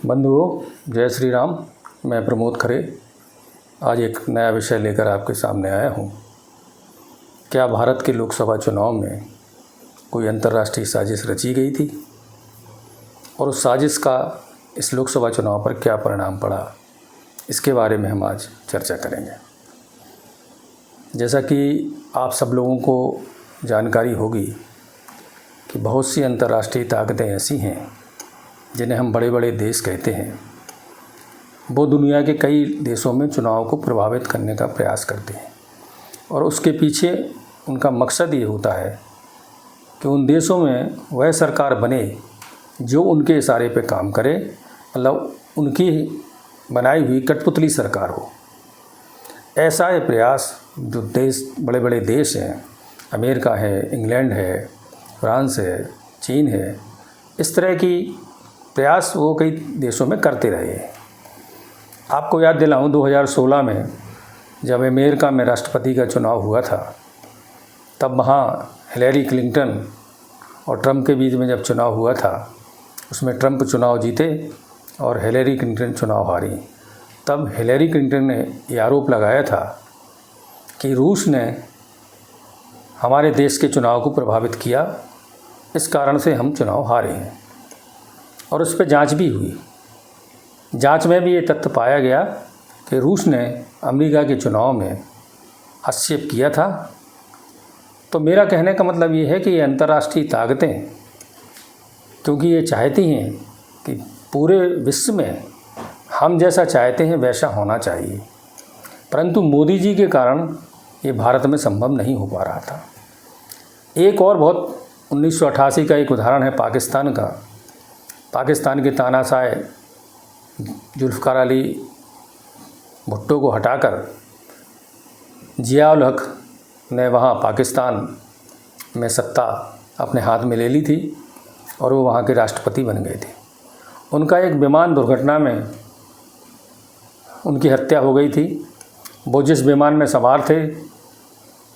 बंधुओं, जय श्री राम। मैं प्रमोद खरे आज एक नया विषय लेकर आपके सामने आया हूँ। क्या भारत के लोकसभा चुनाव में कोई अंतर्राष्ट्रीय साजिश रची गई थी और उस साजिश का इस लोकसभा चुनाव पर क्या परिणाम पड़ा, इसके बारे में हम आज चर्चा करेंगे। जैसा कि आप सब लोगों को जानकारी होगी कि बहुत सी अंतर्राष्ट्रीय ताकतें ऐसी हैं जिन्हें हम बड़े बड़े देश कहते हैं। वो दुनिया के कई देशों में चुनाव को प्रभावित करने का प्रयास करते हैं और उसके पीछे उनका मकसद ये होता है कि उन देशों में वह सरकार बने जो उनके इशारे पे काम करे, मतलब उनकी बनाई हुई कठपुतली सरकार हो। ऐसा है प्रयास जो देश बड़े बड़े देश हैं, अमेरिका है, इंग्लैंड है, फ्रांस है, चीन है, इस तरह की प्रयास वो कई देशों में करते रहे हैं। आपको याद दिलाऊं, 2016 में जब अमेरिका में राष्ट्रपति का चुनाव हुआ था, तब वहाँ हिलेरी क्लिंटन और ट्रंप के बीच में जब चुनाव हुआ था, उसमें ट्रंप चुनाव जीते और हिलेरी क्लिंटन चुनाव हारी। तब हिलेरी क्लिंटन ने ये आरोप लगाया था कि रूस ने हमारे देश के चुनाव को प्रभावित किया, इस कारण से हम चुनाव हारे हैं। और उस पर जांच भी हुई। जांच में भी ये तथ्य पाया गया कि रूस ने अमेरिका के चुनाव में हस्तक्षेप किया था। तो मेरा कहने का मतलब ये है कि ये अंतर्राष्ट्रीय ताकतें, क्योंकि ये चाहती हैं कि पूरे विश्व में हम जैसा चाहते हैं वैसा होना चाहिए, परंतु मोदी जी के कारण ये भारत में संभव नहीं हो पा रहा था। एक और बहुत 1988 का एक उदाहरण है पाकिस्तान का। पाकिस्तान के तानाशाह जुल्फ़िकार अली भुट्टो को हटाकर जिया-उल हक ने वहाँ पाकिस्तान में सत्ता अपने हाथ में ले ली थी और वो वहाँ के राष्ट्रपति बन गए थे। उनका एक विमान दुर्घटना में उनकी हत्या हो गई थी। वो जिस विमान में सवार थे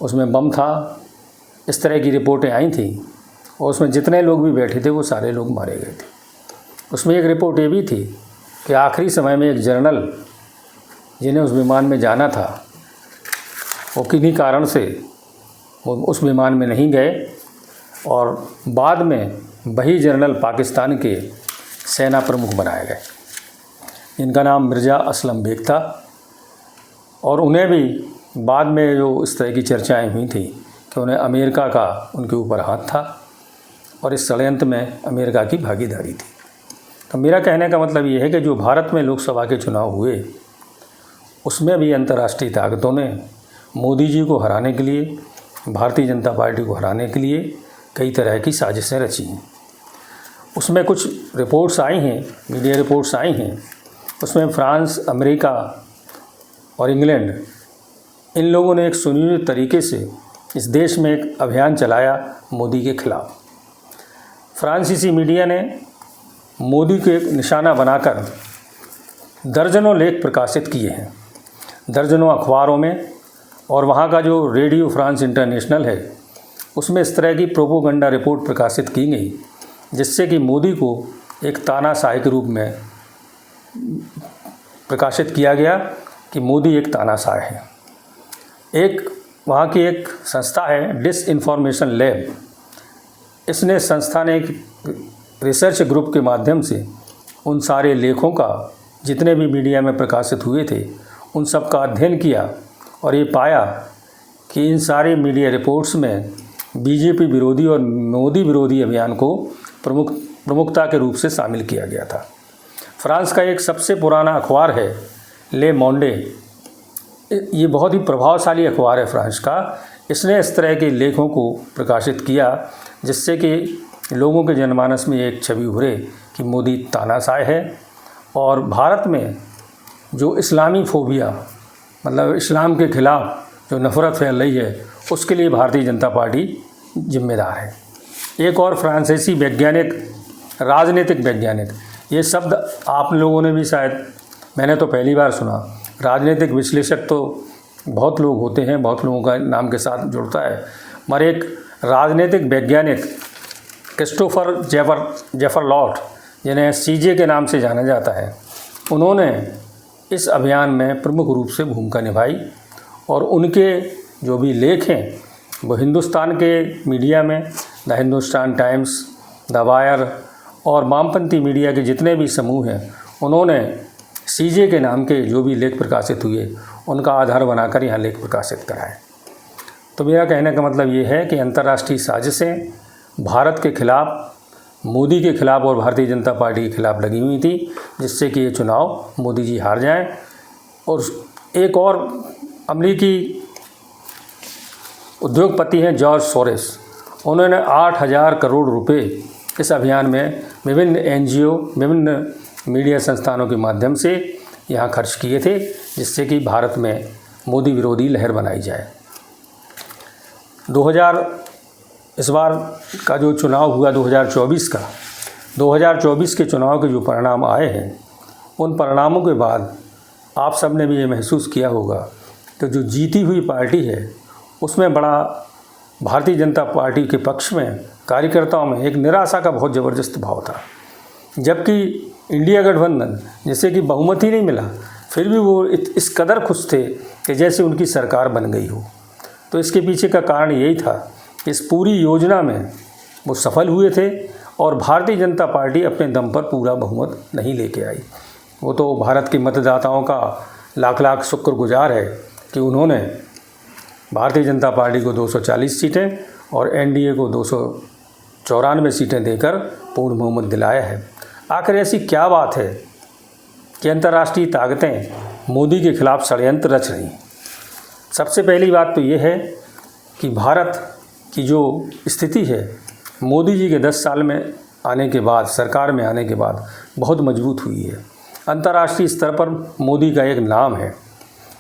उसमें बम था, इस तरह की रिपोर्टें आई थी और उसमें जितने लोग भी बैठे थे वो सारे लोग मारे गए थे। उसमें एक रिपोर्ट ये भी थी कि आखिरी समय में एक जनरल जिन्हें उस विमान में जाना था, वो किन्हीं कारण से वो उस विमान में नहीं गए और बाद में वही जनरल पाकिस्तान के सेना प्रमुख बनाए गए, जिनका नाम मिर्ज़ा असलम बेग था। और उन्हें भी बाद में जो इस तरह की चर्चाएं हुई थी कि उन्हें अमेरिका का उनके ऊपर हाथ था और इस षड्यंत्र में अमेरिका की भागीदारी थी। तो मेरा कहने का मतलब ये है कि जो भारत में लोकसभा के चुनाव हुए, उसमें भी अंतर्राष्ट्रीय ताकतों ने मोदी जी को हराने के लिए, भारतीय जनता पार्टी को हराने के लिए कई तरह की साजिशें रची हैं। उसमें कुछ रिपोर्ट्स आई हैं, मीडिया रिपोर्ट्स आई हैं। उसमें फ्रांस, अमेरिका और इंग्लैंड, इन लोगों ने एक सुनियोजित तरीके से इस देश में एक अभियान चलाया मोदी के खिलाफ। फ्रांसीसी मीडिया ने मोदी को एक निशाना बनाकर दर्जनों लेख प्रकाशित किए हैं, दर्जनों अखबारों में। और वहाँ का जो रेडियो फ्रांस इंटरनेशनल है, उसमें इस तरह की प्रोपोगंडा रिपोर्ट प्रकाशित की गई, जिससे कि मोदी को एक तानाशाह के रूप में प्रकाशित किया गया कि मोदी एक तानाशाह है। एक वहाँ की एक संस्था है डिसइंफॉर्मेशन लैब, इसने संस्था ने एक रिसर्च ग्रुप के माध्यम से उन सारे लेखों का, जितने भी मीडिया में प्रकाशित हुए थे, उन सब का अध्ययन किया और ये पाया कि इन सारे मीडिया रिपोर्ट्स में बीजेपी विरोधी और मोदी विरोधी अभियान को प्रमुखता के रूप से शामिल किया गया था। फ्रांस का एक सबसे पुराना अखबार है ले मोंडे, ये बहुत ही प्रभावशाली अखबार है फ्रांस का। इसने इस तरह के लेखों को प्रकाशित किया जिससे कि लोगों के जनमानस में एक छवि उभरे कि मोदी तानाशाह है। और भारत में जो इस्लामी फोबिया, मतलब इस्लाम के ख़िलाफ़ जो नफ़रत फैल रही है, उसके लिए भारतीय जनता पार्टी जिम्मेदार है। एक और फ्रांसीसी वैज्ञानिक, राजनीतिक वैज्ञानिक, ये शब्द आप लोगों ने भी शायद, मैंने तो पहली बार सुना। राजनीतिक विश्लेषक तो बहुत लोग होते हैं, बहुत लोगों का नाम के साथ जुड़ता है, मगर एक राजनीतिक वैज्ञानिक क्रिस्टोफर जेफरलॉट, जिन्हें सीजे के नाम से जाना जाता है, उन्होंने इस अभियान में प्रमुख रूप से भूमिका निभाई और उनके जो भी लेख हैं वो हिंदुस्तान के मीडिया में the Hindustan times, the wire और वामपंथी मीडिया के जितने भी समूह हैं, उन्होंने सीजे के नाम के जो भी लेख प्रकाशित हुए उनका आधार बनाकर यहाँ लेख प्रकाशित कराए। तो मेरा कहने का मतलब ये है कि अंतर्राष्ट्रीय साजिशें भारत के खिलाफ, मोदी के खिलाफ और भारतीय जनता पार्टी के खिलाफ लगी हुई थी, जिससे कि ये चुनाव मोदी जी हार जाएं। और एक और अमेरिकी उद्योगपति हैं जॉर्ज सोरेस, उन्होंने 8,000 करोड़ रुपए इस अभियान में विभिन्न एनजीओ, विभिन्न मीडिया संस्थानों के माध्यम से यहाँ खर्च किए थे, जिससे कि भारत में मोदी विरोधी लहर बनाई जाए। 2000 इस बार का जो चुनाव हुआ 2024 के चुनाव के जो परिणाम आए हैं, उन परिणामों के बाद आप सब ने भी ये महसूस किया होगा कि जो जीती हुई पार्टी है उसमें बड़ा भारतीय जनता पार्टी के पक्ष में कार्यकर्ताओं में एक निराशा का बहुत ज़बरदस्त भाव था। जबकि इंडिया गठबंधन, जिसे कि बहुमत ही नहीं मिला, फिर भी वो इस कदर खुश थे कि जैसे उनकी सरकार बन गई हो। तो इसके पीछे का कारण यही था कि इस पूरी योजना में वो सफल हुए थे और भारतीय जनता पार्टी अपने दम पर पूरा बहुमत नहीं लेके आई। वो तो भारत के मतदाताओं का लाख लाख शुक्रगुजार है कि उन्होंने भारतीय जनता पार्टी को 240 सीटें और एनडीए को 294 सीटें देकर पूर्ण बहुमत दिलाया है। आखिर ऐसी क्या बात है कि अंतर्राष्ट्रीय ताकतें मोदी के खिलाफ षड्यंत्र रच रही हैं? सबसे पहली बात तो ये है कि भारत की जो स्थिति है मोदी जी के 10 साल में आने के बाद, सरकार में आने के बाद बहुत मजबूत हुई है। अंतर्राष्ट्रीय स्तर पर मोदी का एक नाम है।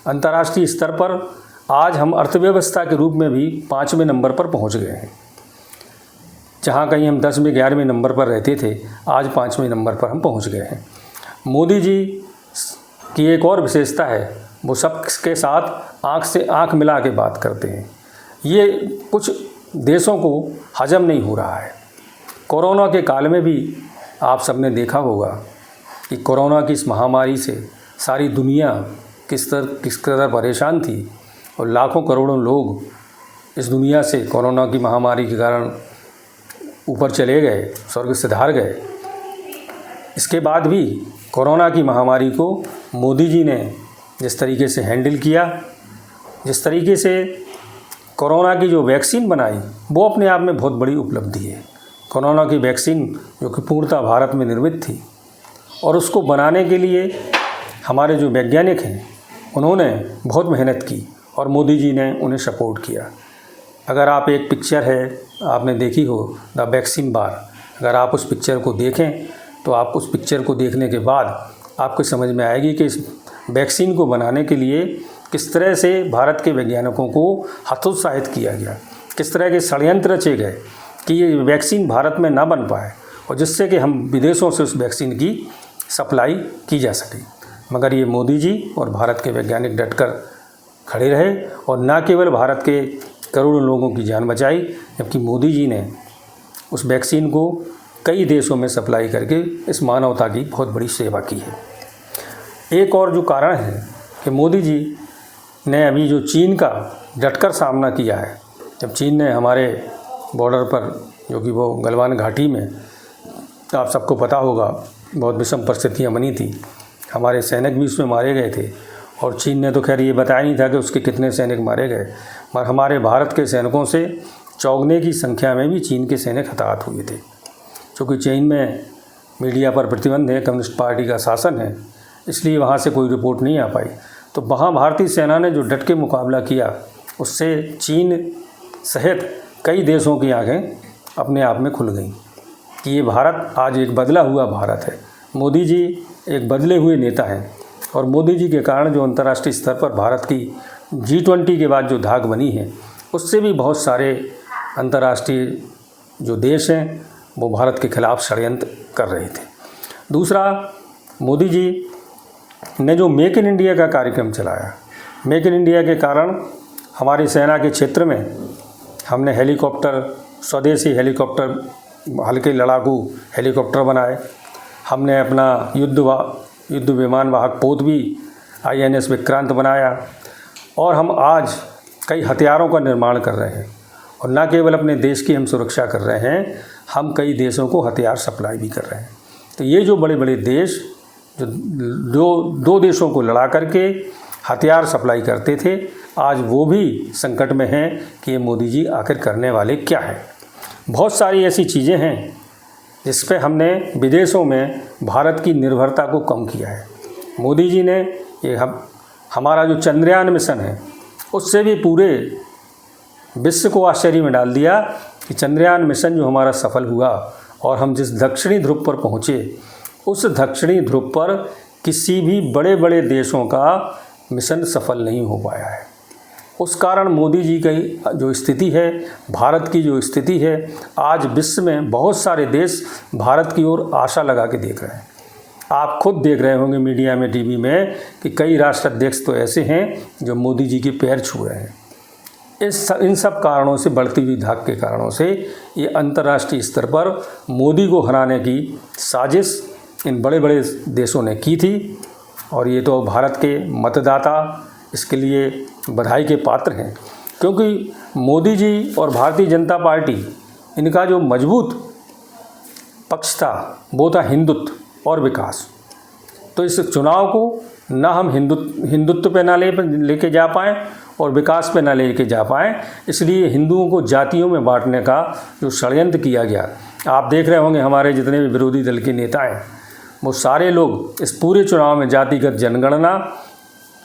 अंतर्राष्ट्रीय स्तर पर आज हम अर्थव्यवस्था के रूप में भी 5वें नंबर पर पहुंच गए हैं। जहां कहीं हम 10वें 11वें नंबर पर रहते थे, आज 5वें नंबर पर हम पहुंच गए हैं। मोदी जी की एक और विशेषता है, वो सबके साथ आँख से आँख मिला के बात करते हैं। ये कुछ देशों को हजम नहीं हो रहा है। कोरोना के काल में भी आप सबने देखा होगा कि कोरोना की इस महामारी से सारी दुनिया किस कदर परेशान थी और लाखों करोड़ों लोग इस दुनिया से कोरोना की महामारी के कारण ऊपर चले गए, स्वर्ग सिधार गए। इसके बाद भी कोरोना की महामारी को मोदी जी ने जिस तरीके से हैंडल किया, जिस तरीके से कोरोना की जो वैक्सीन बनाई, वो अपने आप में बहुत बड़ी उपलब्धि है। कोरोना की वैक्सीन जो कि पूर्णतः भारत में निर्मित थी और उसको बनाने के लिए हमारे जो वैज्ञानिक हैं उन्होंने बहुत मेहनत की और मोदी जी ने उन्हें सपोर्ट किया। अगर आप एक पिक्चर है आपने देखी हो, द वैक्सीन बार, अगर आप उस पिक्चर को देखें तो आप उस पिक्चर को देखने के बाद आपको समझ में आएगी कि इस वैक्सीन को बनाने के लिए किस तरह से भारत के वैज्ञानिकों को हतोत्साहित किया गया, किस तरह के षड्यंत्र रचे गए कि ये वैक्सीन भारत में ना बन पाए और जिससे कि हम विदेशों से उस वैक्सीन की सप्लाई की जा सके। मगर ये मोदी जी और भारत के वैज्ञानिक डटकर खड़े रहे और न केवल भारत के करोड़ों लोगों की जान बचाई, जबकि मोदी जी ने उस वैक्सीन को कई देशों में सप्लाई करके इस मानवता की बहुत बड़ी सेवा की है। एक और जो कारण है कि मोदी जी ने अभी जो चीन का डटकर सामना किया है, जब चीन ने हमारे बॉर्डर पर, जो कि वो गलवान घाटी में आप सबको पता होगा बहुत विषम परिस्थितियाँ बनी थी, हमारे सैनिक भी उसमें मारे गए थे और चीन ने तो खैर ये बताया नहीं था कि उसके कितने सैनिक मारे गए, मगर हमारे भारत के सैनिकों से चौगुने की संख्या में भी चीन के सैनिक हताहत हुए थे। क्योंकि चीन में मीडिया पर प्रतिबंध है, कम्युनिस्ट पार्टी का शासन है, इसलिए वहाँ से कोई रिपोर्ट नहीं आ पाई। तो वहाँ भारतीय सेना ने जो डट के मुकाबला किया, उससे चीन सहित कई देशों की आंखें अपने आप में खुल गईं कि ये भारत आज एक बदला हुआ भारत है। मोदी जी एक बदले हुए नेता हैं और मोदी जी के कारण जो अंतर्राष्ट्रीय स्तर पर भारत की G20 के बाद जो धाक बनी है, उससे भी बहुत सारे अंतर्राष्ट्रीय जो देश हैं वो भारत के खिलाफ षड्यंत्र कर रहे थे। दूसरा, मोदी जी ने जो मेक इन इंडिया का कार्यक्रम चलाया, मेक इन इंडिया के कारण हमारी सेना के क्षेत्र में हमने हेलीकॉप्टर, स्वदेशी हेलीकॉप्टर, हल्के लड़ाकू हेलीकॉप्टर बनाए। हमने अपना युद्ध विमान वाहक पोत भी INS विक्रांत बनाया और हम आज कई हथियारों का निर्माण कर रहे हैं। और न केवल अपने देश की हम सुरक्षा कर रहे हैं, हम कई देशों को हथियार सप्लाई भी कर रहे हैं। तो ये जो बड़े बड़े देश जो दो देशों को लड़ा करके हथियार सप्लाई करते थे, आज वो भी संकट में हैं कि ये मोदी जी आखिर करने वाले क्या हैं। बहुत सारी ऐसी चीज़ें हैं जिस पे हमने विदेशों में भारत की निर्भरता को कम किया है। मोदी जी ने ये हमारा जो चंद्रयान मिशन है उससे भी पूरे विश्व को आश्चर्य में डाल दिया कि चंद्रयान मिशन जो हमारा सफल हुआ और हम जिस दक्षिणी ध्रुव पर पहुँचे, उस दक्षिणी ध्रुव पर किसी भी बड़े बड़े देशों का मिशन सफल नहीं हो पाया है। उस कारण मोदी जी की जो स्थिति है, भारत की जो स्थिति है, आज विश्व में बहुत सारे देश भारत की ओर आशा लगा के देख रहे हैं। आप खुद देख रहे होंगे मीडिया में, टीवी में, कि कई राष्ट्राध्यक्ष तो ऐसे हैं जो मोदी जी के पैर छू रहे हैं। इन सब कारणों से, बढ़ती हुई धाक के कारणों से ये अंतर्राष्ट्रीय स्तर पर मोदी को हराने की साजिश इन बड़े बड़े देशों ने की थी। और ये तो भारत के मतदाता इसके लिए बधाई के पात्र हैं, क्योंकि मोदी जी और भारतीय जनता पार्टी, इनका जो मजबूत पक्ष था वो था हिंदुत्व और विकास। तो इस चुनाव को ना हम हिंदुत्व पे ना लेके जा पाएँ और विकास पे ना लेके जा पाएँ, इसलिए हिंदुओं को जातियों में बांटने का जो षड्यंत्र किया गया, आप देख रहे होंगे हमारे जितने भी विरोधी दल के नेता हैं वो सारे लोग इस पूरे चुनाव में जातिगत जनगणना,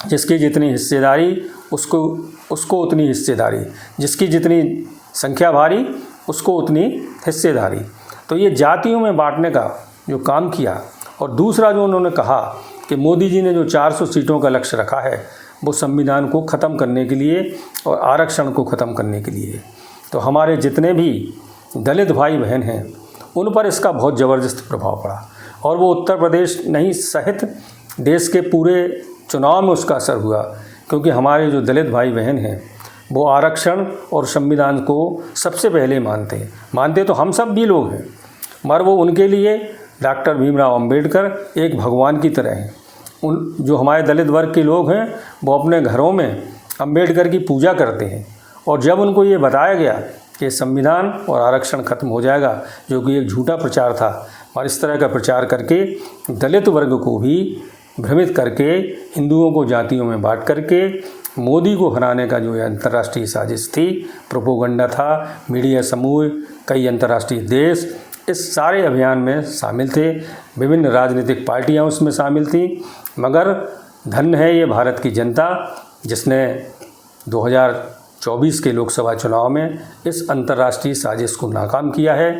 जिसकी जितनी हिस्सेदारी उसको उतनी हिस्सेदारी, जिसकी जितनी संख्या भारी उसको उतनी हिस्सेदारी, तो ये जातियों में बांटने का जो काम किया। और दूसरा जो उन्होंने कहा कि मोदी जी ने जो 400 सीटों का लक्ष्य रखा है वो संविधान को ख़त्म करने के लिए और आरक्षण को ख़त्म करने के लिए। तो हमारे जितने भी दलित भाई बहन हैं उन पर इसका बहुत ज़बरदस्त प्रभाव पड़ा और वो उत्तर प्रदेश नहीं सहित देश के पूरे चुनाव में उसका असर हुआ, क्योंकि हमारे जो दलित भाई बहन हैं वो आरक्षण और संविधान को सबसे पहले मानते तो हम सब भी लोग हैं, मगर वो उनके लिए डॉक्टर भीमराव अंबेडकर एक भगवान की तरह हैं। जो हमारे दलित वर्ग के लोग हैं वो अपने घरों में अंबेडकर की पूजा करते हैं। और जब उनको ये बताया गया कि संविधान और आरक्षण खत्म हो जाएगा, जो कि एक झूठा प्रचार था, और इस तरह का प्रचार करके दलित वर्ग को भी भ्रमित करके हिंदुओं को जातियों में बांट करके मोदी को हराने का जो अंतर्राष्ट्रीय साजिश थी, प्रोपोगंडा था, मीडिया समूह, कई अंतर्राष्ट्रीय देश इस सारे अभियान में शामिल थे, विभिन्न राजनीतिक पार्टियां उसमें शामिल थी। मगर धन्य है ये भारत की जनता जिसने 2024 के लोकसभा चुनाव में इस अंतर्राष्ट्रीय साजिश को नाकाम किया है।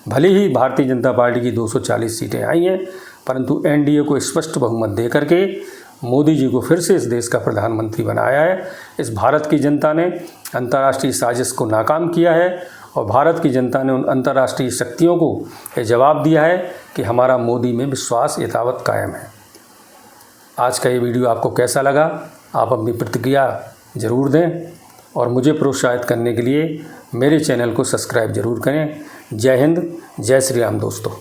भले ही भारतीय जनता पार्टी की 240 सीटें आई हैं, परंतु NDA को स्पष्ट बहुमत दे करके मोदी जी को फिर से इस देश का प्रधानमंत्री बनाया है। इस भारत की जनता ने अंतर्राष्ट्रीय साजिश को नाकाम किया है और भारत की जनता ने उन अंतर्राष्ट्रीय शक्तियों को ये जवाब दिया है कि हमारा मोदी में विश्वास यथावत कायम है। आज का ये वीडियो आपको कैसा लगा? आप अपनी प्रतिक्रिया ज़रूर दें और मुझे प्रोत्साहित करने के लिए मेरे चैनल को सब्सक्राइब ज़रूर करें। जय हिंद, जय श्री राम दोस्तों।